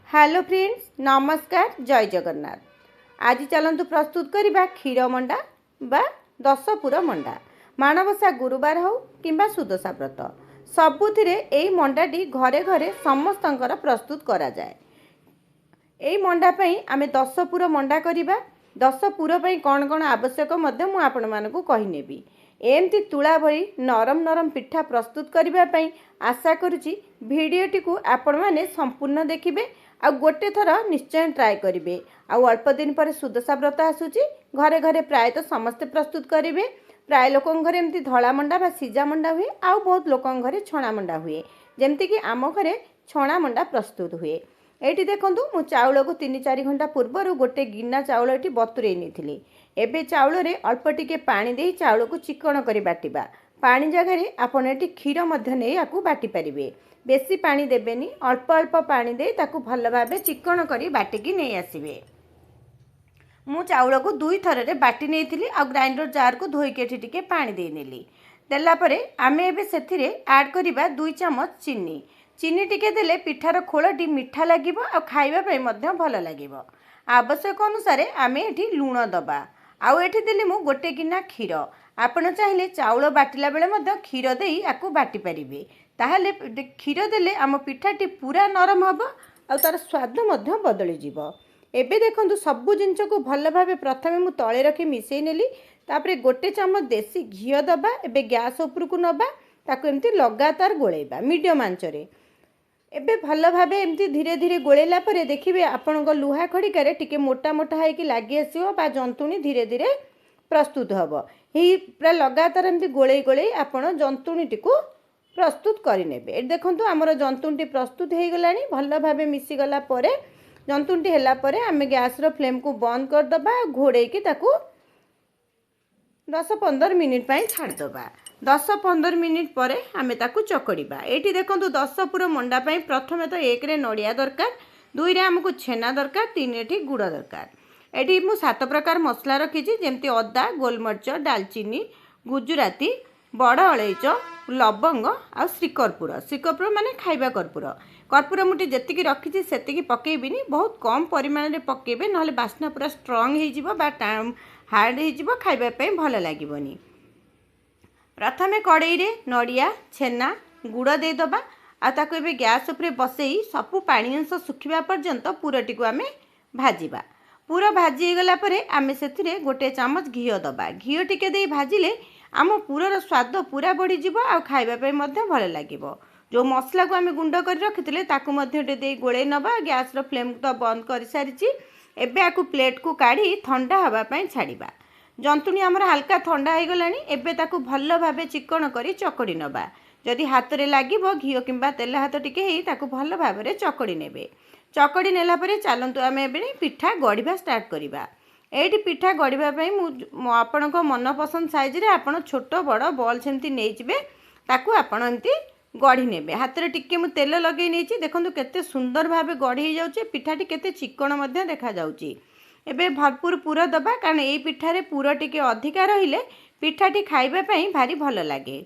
Hello friends, नमस्कार, जय जगन्नाथ। आज चलतु प्रस्तुत करवा क्षीर मंडा बा दशपुर मंडा। माणवसा गुरुवार हो कि सुदशा व्रत सबुथिरे एई मंडाटी घरे घरे समस्तंकर प्रस्तुत करा जाए। एई मंडा पई आमे दशपुर मंडा करिबा। दशपुर पई कौन कौन आवश्यक मध्य मु आपण मानकु कहि नेबी। एमती तुला भली नरम नरम पिठा प्रस्तुत करबा पई आशा करुची भिडियोटी को आपण माने संपूर्ण देखिबे आ गोटे थर निश्चय ट्राए करेंगे। अल्प दिन पर सुदशा व्रत आसूची घरे घरे प्रायतः समस्ते प्रस्तुत करेंगे। प्राय लोक घरे एमती धला मंडा बा सीजा मंडा हुए, आउ बहुत लोक घरे छणा मंडा हुए, जमती कि आम घरे छणा मंडा प्रस्तुत हुए। एठी देखंतु मु चाउल को 3-4 घंटा पूर्व गोटे गिना चाउल एठी बतुरे नेथिली। एबे चाउल रे अल्प टिके पानी देई चाउल को चिकण करी बाटिबा। पानी जगह आपण एठी क्षीर मध्य नै याकू बाटी परिबे। बेसी पानी देबेनी, अल्प अल्प पानी दे ताकू भल भाबे चिकण करी बाटिकी नै आसीबे। मु चाउल को 2 थर रे बाटी नेथिली आ ग्राइंडर जार को धोई के एठी टिके पानी दे नेली। देला परे आमे एबे सेथिरे ऐड करिबा 2 चम्मच चीनी। चीनी टिके देले पिठार खोलटी मिठा लागिबो आ खाइबा पई मध्य भल लागिबो। आवश्यक अनुसार आमे एठी लूण दबा। आउ एठी देली मु गोटे गिना क्षीर। आपण चाहिले चाउल बाटिला बेले मध्य क्षीर देई आकू बाटी परिबे। ताहले क्षीर देले आम पिठाटी पूरा नरम हम और तार स्वाद मध्य बदली जीवो। एबे देखंतु सबु जिंस को भल भाबे प्रथमे मु तळे रखी मिसई नेली। तापरे गोटे चम्मच देसी घी दबा। एबे गैस ऊपर को नबा, ताकू एमती लगातार गोळेबा मीडियम आंच रे। एबे भल भाबे एमती धीरे धीरे गोळेला परे देखिबे आपनक लुहा खड़िकारे टिके मोटा मोटा हाइकी लागी आसीबो बा जंतुणी धीरे धीरे प्रस्तुत हबो। एही पूरा लगातार एमती गोळेई गोळेई आपण जंतुणीटी को प्रस्तुत करेंगे। ये देखो आमर जंतुटी प्रस्तुत हो गलानी। भल भाव मिसीगला जंतुटी है आम गैस रो फ्लेम को बंद करदे, घोड़े की 10-15 मिनिट छाड़दबा। 10-15 मिनिट पर आम चकड़ा। ये देखो दशपुर मंडा प्रथम तो 1 रे नड़िया दरकार, 2 रे आमको छेना दरकार, 3 एठी गुड़ दरकार। ये मु 7 प्रकार मसला रखी जमती अदा, गोलमरीच, दालचीनी, गुजराती, बड़ अलैच, लवंग आ श्रीकर्पूर। श्रीकर्पूर माने खाइबा कर्पूर। कर्पूर मुठी जेतिकी रखी सेतिकी पकेबिनी, बहुत कम परिमाण रे पकेबे, नहले बास्ना पूरा स्ट्रांग हो जिवो बा हार्ड हो जिवो, खाइबा पई भल लागिबोनी। प्रथमे कड़ाई रे नड़िया, छेना, गुड़ दे दबा आ ताको एबे गैस उपरे बसई सबु पानी अंश सुखिबा पर्यंत पुरटी को आमे भाजिबा। पूरा भाजी गला परे आमे सेथिरे गोटे चम्मच घी दबा। घी टिके देई भाजिले आम पूरर स्वाद पूरा बढ़ी जीवो आ खाइबा पे मध्य भल लागिबो। जो मसला को आमे गुंड कर रखिथिले ताकू मध्य दे गोळे नबा। गैस रो फ्लेम तो बंद कर सारिची। एबे आकू प्लेट को काढ़ी ठंडा हवा पई छाड़ीबा। जंतुणी हमर हल्का ठंडा हो गलानी। एबे ताकू भल भाबे चिकन करी चकड़ी नबा। जदि हाथ रे लागिबो घी किंबा तेल हाथ टिके हेई ताकू भल भाबे चकड़ी नेबे। चकड़ी नेला परे चालंतु आमे एबे पिठा गढ़िबा स्टार्ट करिबा। एठी पिठा गढ़िबा मु आपणक मन पसंद साइज रे आपण छोट बड़ बॉल सेमती नहीं जिबे, ताकू आपण एमती गढ़ी नेबे। हाथ रे टिके मु तेल लगे नेछि। देखंतु केते सुंदर भाबे गढ़ी हो जाउची। पिठाटी केते चिकन मध्य देखा जाउची। एबे भरपूर पूर दबा, कारण एई पिठारे पूर टिके अधिका रहिले पिठाटी खाइबा पई भारी भल लागे।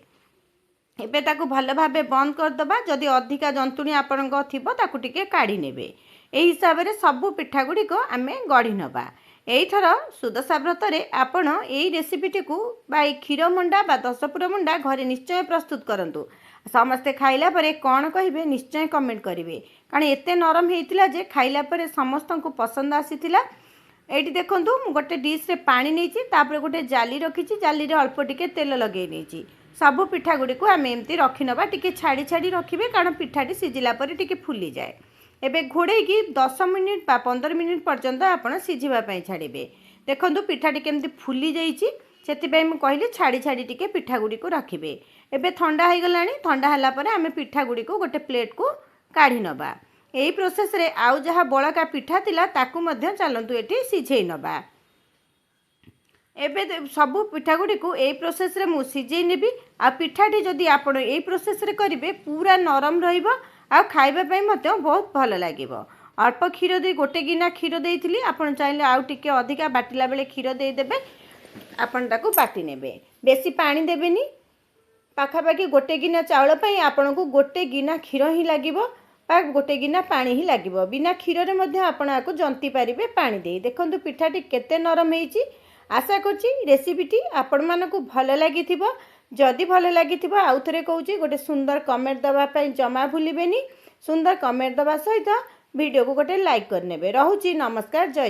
एबे ताकू भल भाबे बंद कर दबा। जदि अधिका जंतुणी आपणक थिबो ताकू टिके काढ़ी नेबे। एई हिसाब रे सबु पिठा गुडी को आमे गढ़ी नबा। एई थर सुदशा व्रत रे आपण एई रेसिपीटी को बा क्षीर मंडा बा दशपुर मंडा घरे निश्चय प्रस्तुत करंतु। समस्ते खाइला परे कौन कहिबे निश्चय कमेंट करिवे, कारण एते नरम हेतिला जे खाइला परे समस्त को पसंद आसीथिला। एठी देखंतु मु गोटे डिश रे पानी नेछि, तापर गोटे जाली रखिछि। जाली रे अल्प टिके तेल लगे नेछि। सबु पिठा गुडी को आमे एमती रखि नबा। टिके छाड़ी छाड़ी रखिबे, कारण पिठाटी सिजिला परे टिके फुली जाए। एबे घोड़े की 10 मिनिट बा 15 मिनिट पर्यंत आपण सिझिबा पई छाड़िबे। देखंतु पिठाटी केमती फुली जाईची, सेति पई म कहिली छाड़ी छाड़ी टिके पिठा गुडी को रखिबे। एबे ठंडा हो गलानी। ठंडा हला परे आमे पिठा गुडी को गोटे प्लेट को काढ़ी नबा। एई प्रोसेस रे आउ जहा बळका पिठा तिला ताकू मध्य चालंतु एठी सिझेई नबा। एबे सबु पिठा गुडी को एई प्रोसेस रे मु सिझेई नेबी। आ पिठाटी जदि आपण एई प्रोसेस रे करिवे पूरा नरम रहिबो आ खाइबा पई मते बहुत भल लागिबो। अल्प क्षीर दे गोटे गिना क्षीर देइथिली, आपण चाहिले आउ टिके अधिका बाटिला बेले क्षीर देई देबे। आपण ताकू बाटी नेबे। बेसी पानी देबेनी। पाखापाखि गोटे गिना चाउल पई आपण को गोटे गिना क्षीर ही लागिबो। बा गोटे गिना पानी ही लगे बिना क्षीर में आपण आपको जंती पारे पानी दे देखो पिठाटी केते नरम होती। आशा करछि रेसिपीटी आपण मानकु भल लगी जदि भल लगी आउ थे कहूँ गोटे सुंदर कमेंट दवाई जमा भूलें सुंदर कमेंट दवा सहित वीडियो को गोटे लाइक करने। रोची नमस्कार जय।